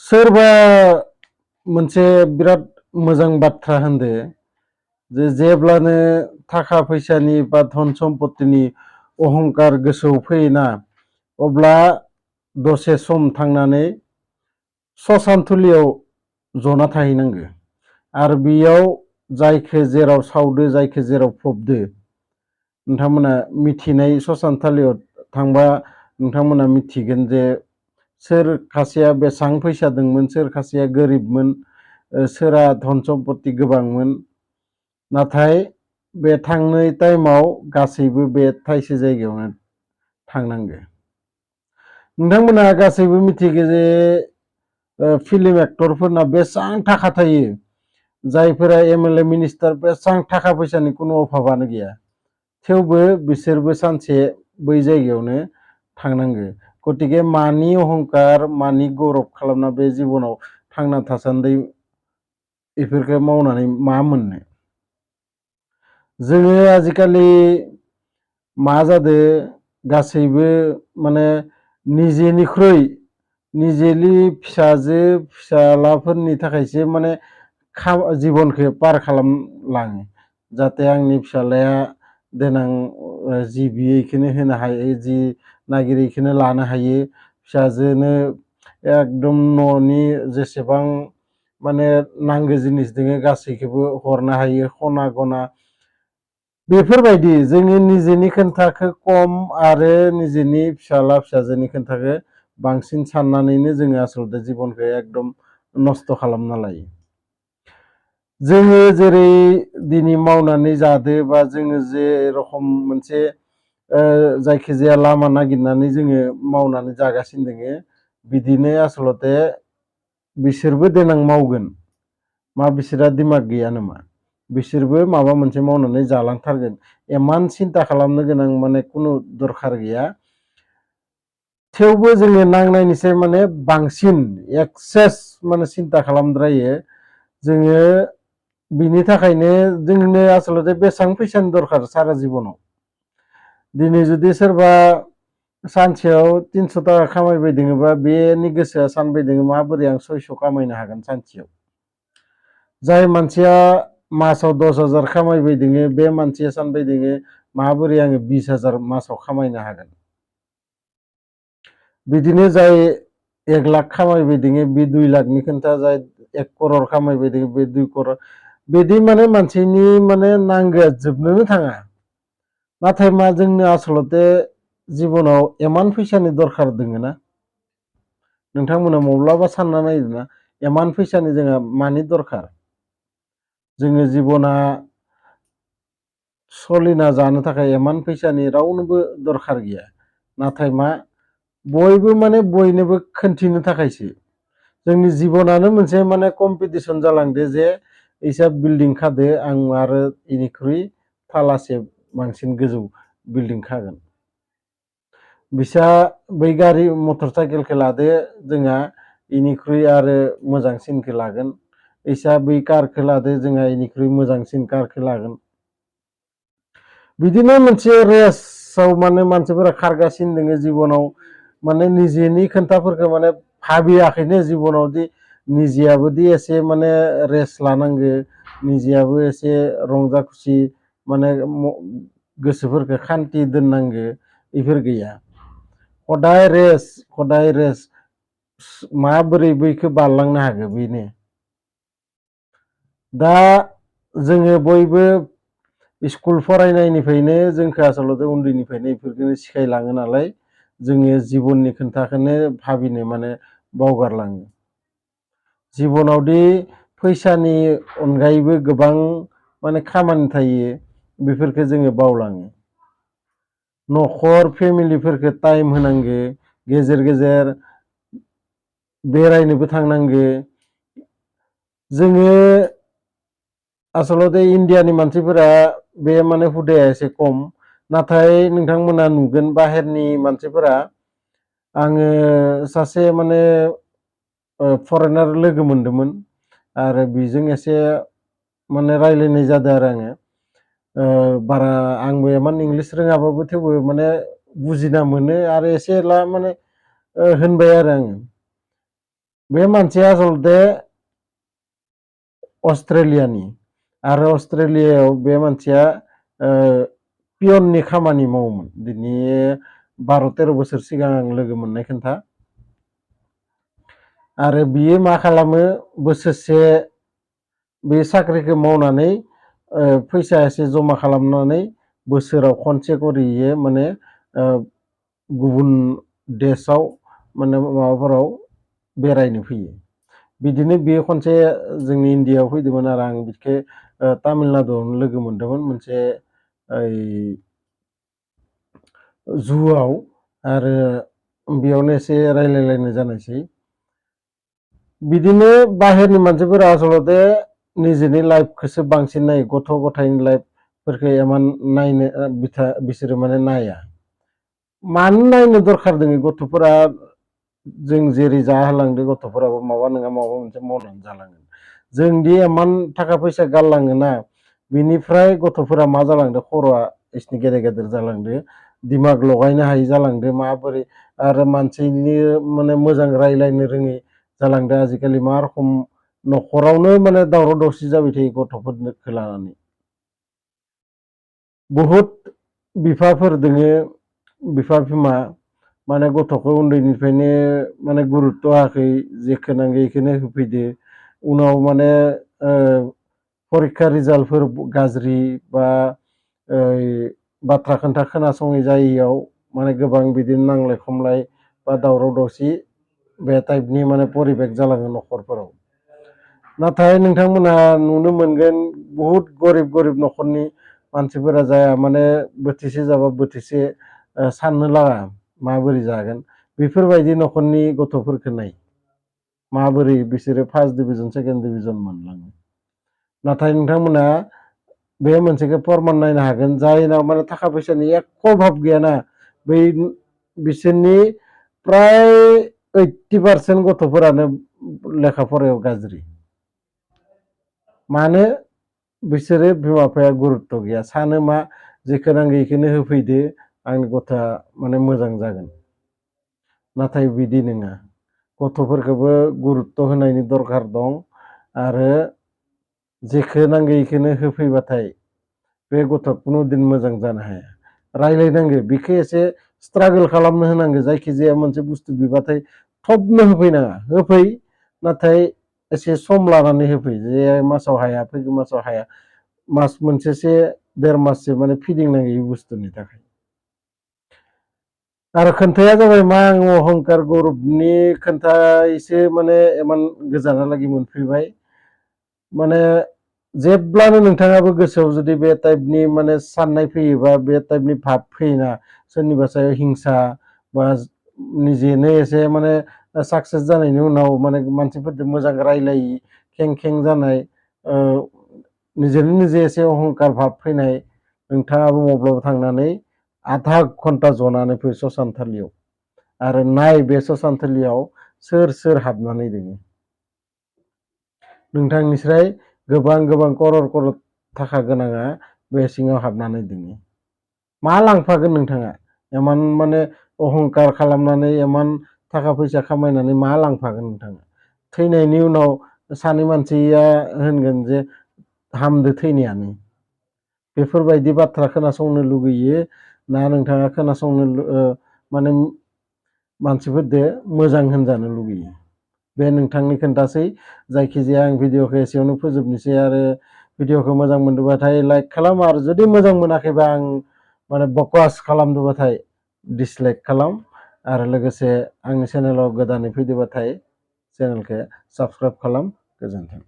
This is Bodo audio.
सोरबा मोनसे बिराद मोजां बाथ्रा होनदो जे जेब्लानो थाखा फैसानि बा धन सम्पतिनि अहंकार गोसोआव फैयोना अब्ला दसे सम थांनानै ससानथुलियाव जना थाहैनांगो आरो बेयाव जायखो जेराव सावदो जायखो जेराव फबदो नोंथांमोना मिथिनाय ससानथालियाव थांबा नोंथांमोना मिथिगोन जे सोर खासेया बेसां फैसा दोंमोन सोर खासेया गोरिबमोन सोरा धन सम्पति गोबांमोन नाथाय बे थांनाय टाइमाव गासैबो बे थाइसे जायगायावनो थांनांगो नोंथांमोना गासैबो मिथिगो जे फिल्म एक्टरफोरना बेसां थाखा थायो जायफोरा एमएलए मिनिस्टार बेसां थाखा फैसानि कुनु अभाबानो गैया थेवबो बिसोरबो सानसे बै जायगायावनो थांनांगो गतिके मानि अहंकार मानि गौरब खालामना बे जिबनाव थांना थासान्दै इफोरखौ मावनानै मा मोननो जोङो आजिखालि मा जादो गासैबो माने निजेनिख्रुइ निजेनि फिसाजो फिसालाफोरनि थाखायसो माने जिबनखौ पार खालामलाङो जाहाथे आंनि फिसालाया देनां जि बियो इखौनो होनो हायो जि नागिरो इखौनो लानो हायो फिसाजोनो एकदम न'नि जेसेबां माने नांगौ जिनिस दोङो गासैखौबो हरनो हायो खना गना बेफोरबायदि जोङो निजेनि खोन्थाखौ खम आरो निजेनि फिसाला फिसाजोनि खोन्थाखौ बांसिन साननानैनो जोङो आसलते जिबनखौ एकदम नस्थ' खालामना लायो जोङो जेरै दिनै मावनानै जादो बा जोङो जे रखम मोनसे जायखिजाया लामा नागिरनानै जोङो मावनानै जागासिनो दोङो बिदिनो आसलते बिसोरबो देनां मावगोन मा बिसोरहा दिमाग गैया नामा बिसोरबो माबा मोनसे मावनानै जालांथारगोन इमान सिन्था खालामनो गोनां माने कुनु दरखार गैया थेवबो जोङो नांनायनिसाय माने बांसिन एक्सेस माने सिन्था खालामद्रायो जोङो बिनि थाखायनो जोंनो आसलते बेसां फैसानि दरखार सारा जिबनाव दिनै जुदि सोरबा सानसेयाव 300 टाका खामायबाय दोङोबा बेनि गोसोआ सानबाय दोङो माबोरै आं 600 खामायनो हागोन सानसेयाव जाय मानसिया मासाव 10,000 खामायबाय दोङो बे मानसिया सानबाय दोङो माबोरै आङो 20,000 मासाव खामायनो हागोन बिदिनो जाय 1 लाख खामायबाय दोङो बे 2 लाखनि खोन्था जाय 1 करोड़ खामायबाय दोङो बे 2 करोड़ बिदि माने मानसिनि माने नांगौआ जोबनोनो थाङा नाथाय मा जोंनो आसलते जिबनाव इमान फैसानि दरखार दोङो ना नोंथांमोना माब्लाबा सानना नायदोंना इमान फैसानि जोंहा मानि दरखार जोङो जिबना सलिना जानो थाखाय इमान फैसानि रावनोबो दरखार गैया नाथाय मा बयबो माने बयनोबो खोन्थिनो थाखायसो जोंनि जिबनानो मोनसे माने कम्पिटिसन जालांदो जे इसा बिल्डिं खादो आं आरो इनिख्रुइ थालासे बांसिन गोजौ बिल्डिं खागोन बिसा बै गारि मटर साइकेलखौ लादो जोंहा इनिख्रुइ आरो मोजांसिनखौ लागोन इसा बै कारखौ लादो जोंहा इनिख्रुइ मोजांसिन कारखौ लागोन बिदिनो मोनसे रेसाव माने मानसिफोरा खारगासिनो दोङो जिबनाव माने निजेनि खोन्थाफोरखौ माने भाबियाखैनो जिबनावदि निजेयाबोदि एसे माने रेस्ट लानांगो निजेयाबो एसे रंजा खुसि माने गोसोफोरखौ खान्थि दोननांगो इफोर गैया हदाय रेस्ट माबोरै बैखौ बारलांनो हागो बेनो दा जोङो बयबो स्कुल फरायनायनिफ्रायनो जोंखौ आसलते उन्दैनिफ्रायनो इफोरखौनो सिखायलाङो नालाय जोङो जिबननि खोन्थाखौनो भाबिनो माने बावगारलाङो जिबनावदि फैसानि अनगायैबो गोबां माने खामानि थायो बेफोरखौ जोङो बावलाङो न'खर फेमिलिफोरखौ टाइम होनांगो गेजेर गेजेर बेरायनोबो थांनांगो जोङो आसलते इण्डियानि मानसिफोरा बे माने हुदाया एसे खम नाथाय नोंथांमोना नुगोन बाहेरनि मानसिफोरा आङो सासे माने फरेनार लोगो मोनदोंमोन आरो बेजों एसे माने रायलायनाय जादों आरो आङो बारा आंबो इमान इंलिस रोङाबाबो थेवबो माने बुजिना मोनो आरो एसे एला माने होनबाय आरो आङो बे मानसिया आसलते अस्ट्रेलियानि आरो अस्ट्रेलियायाव बे मानसिया पियननि खामानि मावोमोन। दिनै 12-13 बोसोर सिगां आं लोगो मोननाय खोन्था। आरो बियो मा खालामो बोसोरसे बे साख्रिखौ मावनानै फैसा एसे जमा खालामनानै बोसोराव खनसे करि इयो माने गुबुन देशआव माने माबाफोराव बेरायनो फैयो। बिदिनो बियो खनसे जोंनि इन्डियायाव फैदोंमोन आरो आं बिखौ तामिलनाडुआवनो लोगो मोन्दोंमोन मोनसे जुआव आरो बेयावनो एसे रायलायलायनाय जानायसै। बिदिनो बाहेरनि मानसिफोरा आसलते निजेनि लाइफखौसो बांसिन नायो, गथ' गथायनि लाइफफोरखौ इमान नायनो बिसोरो माने नाया। मानो नायनो दरखार दङ? गथ'फोरा जों जेरै जाहोलांदों गथ'फोराबो माबा नङा माबा मोनसे मावनानै जालांगोन। जोंदि इमान थाखा फैसा गारलाङोना बिनिफ्राय गथ'फोरा मा जालांदों खर'आ एसनि गेदेर गेदेर जालांदों, दिमाग लगायनो हायि जालांदों, माबोरै आरो मानसिनि माने मोजां रायलायनो रोङै जालांदों। आजिखालि मा रखम न'खरावनो माने दावराव दावसि जाबाय थायो गथ'फोरखौ लानानै। बहुद बिफाफोर दोङो, बिफा बिमा माने गथ'खौ उन्दैनिफ्रायनो माने गुरुत्त' होआखै, जेखौ नांगौ बेखौनो होफैदो। उनाव माने परिक्षा रिजाल्टफोर गाज्रि बा बाथ्रा खोन्था खोनासङै जायैयाव माने गोबां बिदिनो नांलाय खमलाय बा दावराव दावसि बे टाइपनि माने परिबेक जालाङो न'खरफोराव। नाथाय नोंथांमोनहा नुनो मोनगोन बहुद गरिब गरिब न'खरनि मानसिफोरा जाया माने बोथिसे जाबा बोथिसे साननो लागा माबोरै जागोन, बेफोरबायदि न'खरनि गथ'फोरखौ नाय माबोरै बिसोरो फार्स्ट डिभिजन सेकेन्ड डिभिजन मोनलाङो। नाथाय नोंथांमोना बे मोनसेखौ फोरमान नायनो हागोन जायनाव माने थाखा फैसानि एख' अभाब गैयाना बै बिसोरनि प्राय 80% गथ'फोरानो लेखा फरायाव गाज्रि। मानो? बिसोरो बिमा बिफाया गुरुत्त' गैया, सानो मा जेखौ नांगौ बेखौनो होफैदो आंनि गथ'आ माने मोजां जागोन। नाथाय बिदि नङा, गथ'फोरखौबो गुरुत्त' होनायनि दरखार दं आरो जेखौ नांगौ बेखौनो होफैबाथाय बे गथ'आ खुनु दिन मोजां जानो हाया। रायलायनांगौ, बेखौ एसे स्ट्रागोल खालामनो होनांगौ। जायखिजाया मोनसे बुस्थु बिबाथाय थबनो होफैनाङा, होफै नाथाय एसे सम लानानै होफै। जे मासाव हाया फैगौ मासाव हाया, मास मोनसेसो 1.5 माससो माने फिदिंनांगौ बे बुस्थुनि थाखाय। आरो खोन्थाया जाबाय मा आं अहंकार गौरबनि खोन्थायसो माने इमान गोजानालागि मोनफैबाय। माने जेब्लानो नोंथाङाबो गोसोआव जुदि बे टाइपनि माने साननाय फैयोबा, बे टाइपनि भाब फैयोना सोरनिबा सायाव हिंसा बा निजेनो एसे माने साक्सेस जानायनि उनाव माने मानसिफोरजों मोजां रायलायि खें खें जानाय, निजेनो निजे एसे अहंकार भाब फैनाय, नोंथाङाबो माब्लाबा थांनानै आधा घन्टा जनानै फै ससानसालियाव आरो नाय बे ससानसालियाव सोर सोर हाबनानै दङ। नोंथांनिफ्राय गोबां गोबां करर करर थाखा गोनाङा बे सिङाव हाबनानै दङ। मा लांफागोन नोंथाङा? इमान माने अहंकार खालामनानै इमान थाखा फैसा खामायनानै मा लांफागोन नोंथाङा? थैनायनि उनाव सानै मानसिया होनगोन जे हामदो थैनायानो। बेफोरबायदि बाथ्रा खोनासंनो लुगैयो ना नोंथाङा खोनासंनो माने मानसिफोरजों मोजां होनजानो लुगैयो? बे नोंथांनि खोन्थासै। जायखिजाया आं भिडिअखौ एसेयावनो फोजोबनोसै आरो भिडिअखौ मोजां मोनदोंबाथाय लाइक खालाम आरो जुदि मोजां मोनाखैबा आं माने बकवास खालामदोंबाथाय डिसलाइक खालाम आरो लोगोसे आंनि चेनेलाव गोदानै फैदोंबाथाय चेनेलखौ साबस्क्राइब खालाम। गोजोन्थों।